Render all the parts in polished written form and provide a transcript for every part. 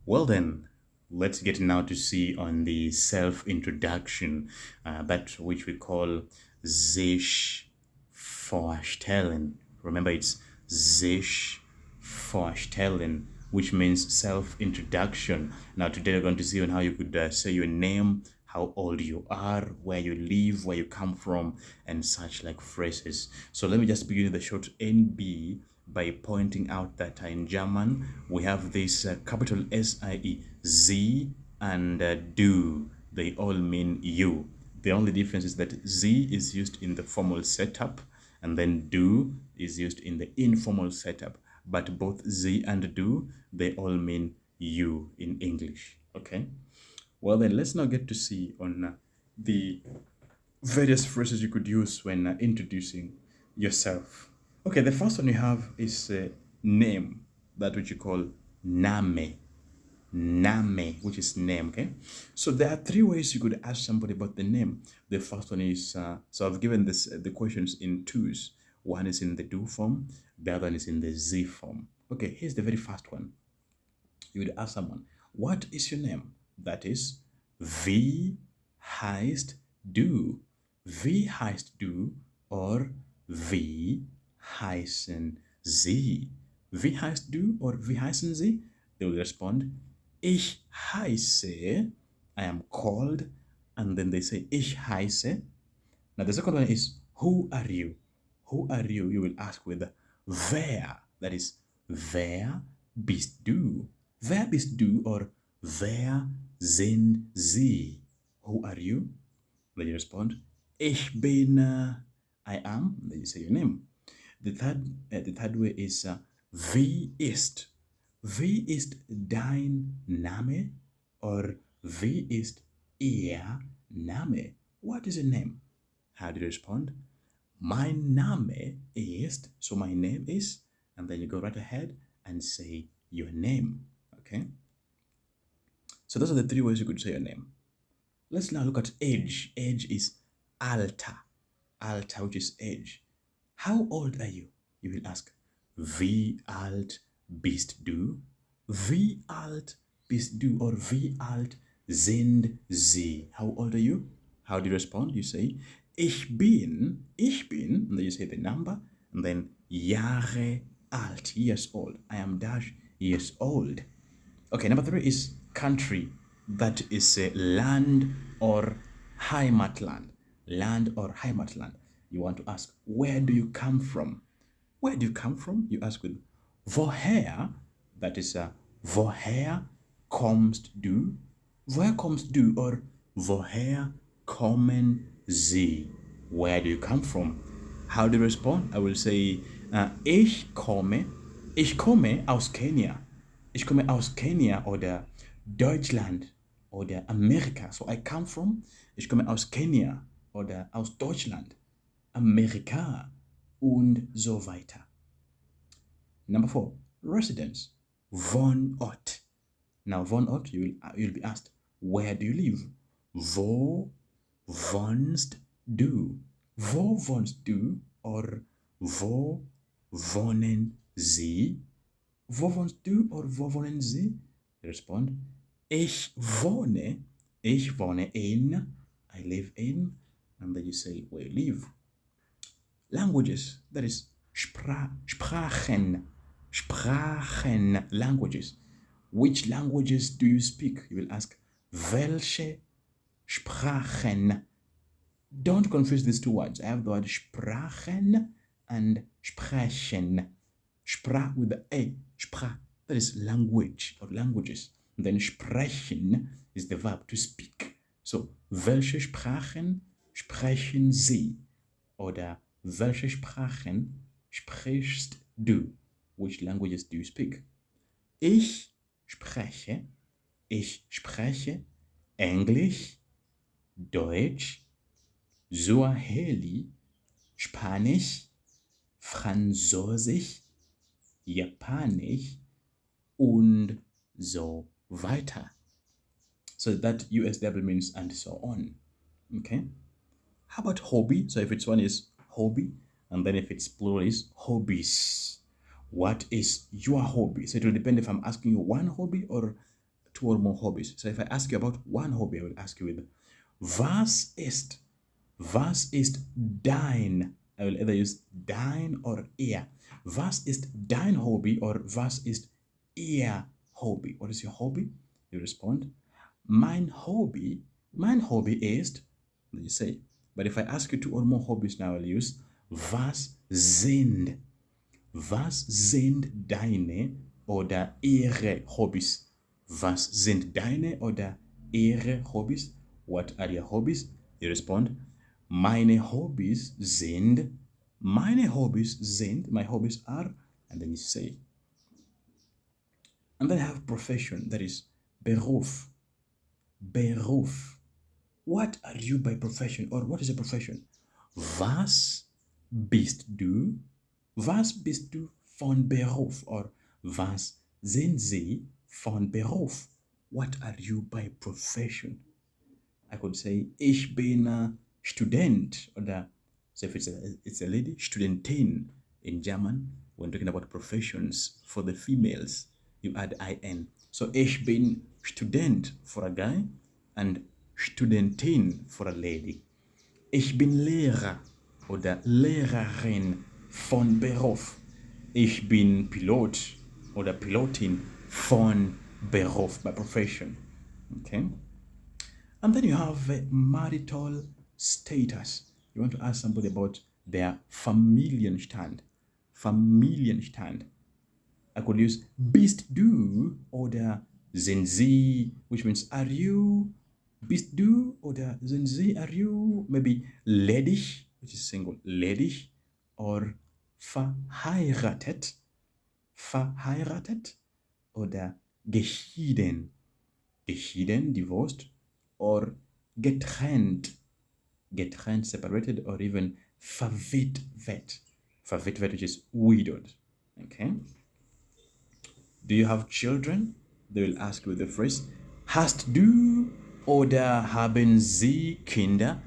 Well then, let's get now to see on the self-introduction, that which we call SICH Vorstellen. Remember, it's SICH Vorstellen, which means self-introduction. Now today we're going to see on how you could say your name, how old you are, where you live, where you come from, and such like phrases. So let me just begin with the short NB by pointing out that in German we have this capital SIE, Z and du. They all mean you. The only difference is that Z is used in the formal setup and then du is used in the informal setup. But both Z and du, they all mean you in English. Okay? Well then, let's now get to see on the various phrases you could use when introducing yourself. Okay, the first one you have is name, that which you call name. Name, which is name, okay? So there are three ways you could ask somebody about the name. The first one is, so I've given this the questions in twos. One is in the do form, the other one is in the Z form. Okay, here's the very first one. You would ask someone, what is your name? That is, wie heißt du? Wie heißt du or wie heißen Sie? Wie heißt du or wie heißen Sie? They will respond, ich heiße, I am called, and then they say, ich heiße. Now the second one is, who are you? Who are you? You will ask with wer, that is, wer bist du? Wer bist du or wer sind Sie? Who are you? Then you respond, ich bin, I am. Then you say your name. The third way is, wie ist? Wie ist dein Name? Or wie ist ihr Name? What is your name? How do you respond? Mein Name ist, so my name is, and then you go right ahead and say your name. Okay? So those are the three ways you could say your name. Let's now look at age. Age is Alter. Alter, which is age. How old are you? You will ask, wie alt bist du? Wie alt bist du? Or wie alt sind Sie? How old are you? How do you respond? You say, ich bin, and then you say the number, and then Jahre alt, years old. I am dash years old. Okay, number three is country. That is a land or Heimatland. Land or Heimatland. You want to ask, where do you come from? Where do you come from? You ask with woher, that is woher kommst du? Woher kommst du or woher kommen Sie? Where do you come from? How do you respond? I will say, ich komme aus Kenia. Ich komme aus Kenia oder Deutschland oder Amerika. So I come from, ich komme aus Kenia oder aus Deutschland, Amerika und so weiter. Number 4, residence, Wohnort. Now Wohnort, you'll be asked, where do you live? Wo wohnst du? Wo wohnst du or wo wohnen Sie? Wo wohnst du or wo wohnen Sie? You respond, ich wohne in, I live in, and then you say where you live. Languages, that is Sprachen, languages. Which languages do you speak? You will ask, welche Sprachen? Don't confuse these two words. I have the word Sprachen and sprechen. Sprach with the A, Sprach, that is language or languages. And then sprechen is the verb to speak. So, welche Sprachen sprechen Sie? Oder welche Sprachen sprichst du? Which languages do you speak? Ich spreche Englisch, Deutsch, Swahili, Spanisch, Französisch, Japanisch und so weiter. So that USW means and so on. Okay? How about hobby? So if it's one is hobby, and then if it's plural is hobbies. What is your hobby? So it will depend if I'm asking you one hobby or two or more hobbies. So if I ask you about one hobby, I will ask you with was ist dein? I will either use dein or ihr. Was ist dein Hobby or was ist ihr Hobby? What is your hobby? You respond, mein Hobby ist, you say. But if I ask you two or more hobbies now, I'll use was sind deine oder ihre Hobbys? Was sind deine oder ihre Hobbys? What are your hobbies? You respond, meine Hobbys sind, my hobbies are, and then you say. And then I have profession, that is Beruf. What are you by profession, or what is a profession? Was bist du? Was bist du von Beruf? Or was sind Sie von Beruf? What are you by profession? I could say, ich bin Student, oder so if it's a lady, Studentin in German. When talking about professions for the females, you add in. So ich bin Student for a guy and Studentin for a lady. Ich bin Lehrer oder Lehrerin von Beruf. Ich bin Pilot oder Pilotin von Beruf, by profession. Okay? And then you have marital status. You want to ask somebody about their Familienstand. I could use bist du oder sind Sie, which means are you, bist du oder sind Sie, are you maybe ledig, which is single, ledig, or verheiratet oder geschieden, divorced, or getrennt, separated, or even verwitwet, which is widowed. Okay? Do you have children? They will ask you with the phrase, hast du oder haben Sie Kinder?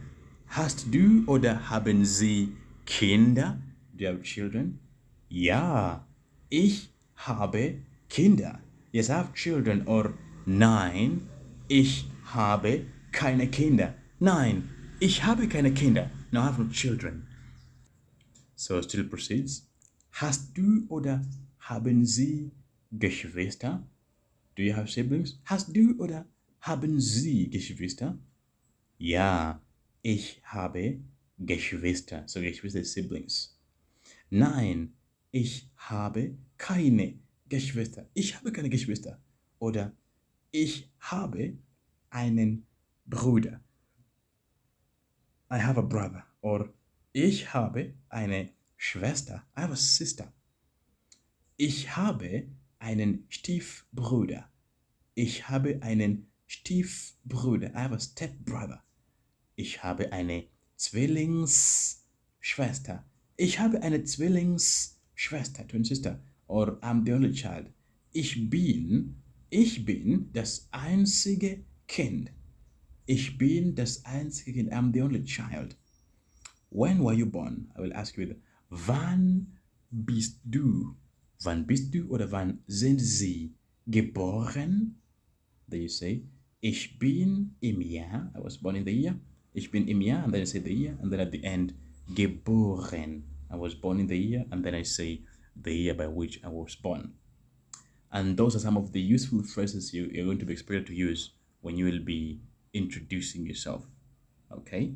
Hast du oder haben Sie Kinder? Do you have children? Ja, ich habe Kinder. Yes, I have children. Or nein, ich habe keine Kinder. Nein, ich habe keine Kinder. No, I have no children. So still proceeds. Hast du oder haben Sie Geschwister? Do you have siblings? Hast du oder haben Sie Geschwister? Ja, ich habe Geschwister. So Geschwister is siblings. Nein, ich habe keine Geschwister. Ich habe keine Geschwister. Oder ich habe einen Bruder. I have a brother. Or ich habe eine Schwester. I have a sister. Ich habe einen Stiefbruder. Ich habe einen Stiefbruder. I have a stepbrother. Ich habe eine Zwillingsschwester. Ich habe eine Zwillingsschwester, twin sister. Or I'm the only child. Ich bin das einzige Kind. Ich bin das einzige Kind. I'm the only child. When were you born? I will ask you, wann bist du? Wann bist du oder wann sind Sie geboren? Then you say, ich bin im Jahr. I was born in the year. Ich bin im Jahr, and then I say the year, and then at the end, geboren. I was born in the year, and then I say the year by which I was born. And those are some of the useful phrases you're going to be expected to use when you will be introducing yourself. Okay?